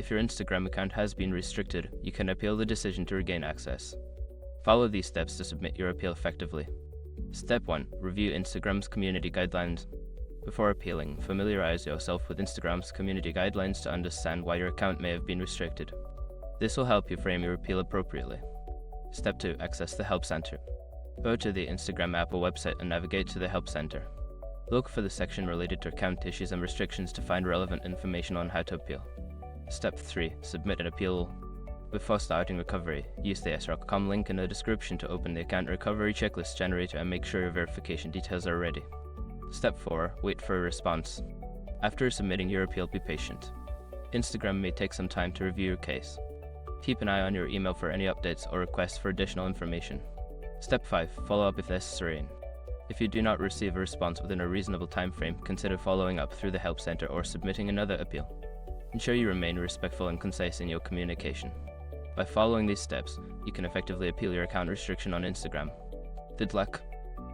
If your Instagram account has been restricted, you can appeal the decision to regain access. Follow these steps to submit your appeal effectively. Step 1. Review Instagram's community guidelines. Before appealing, familiarize yourself with Instagram's community guidelines to understand why your account may have been restricted. This will help you frame your appeal appropriately. Step 2. Access the Help Center. Go to the Instagram app or website and navigate to the Help Center. Look for the section related to account issues and restrictions to find relevant information on how to appeal. Step 3. Submit an appeal. Before starting recovery, use the SROC.com link in the description to open the account recovery checklist generator and make sure your verification details are ready. Step 4. Wait for a response. After submitting your appeal, be patient. Instagram may take some time to review your case. Keep an eye on your email for any updates or requests for additional information. Step 5. Follow up if necessary. If you do not receive a response within a reasonable time frame, consider following up through the Help Center or submitting another appeal. Ensure you remain respectful and concise in your communication. By following these steps, you can effectively appeal your account restriction on Instagram. Good luck!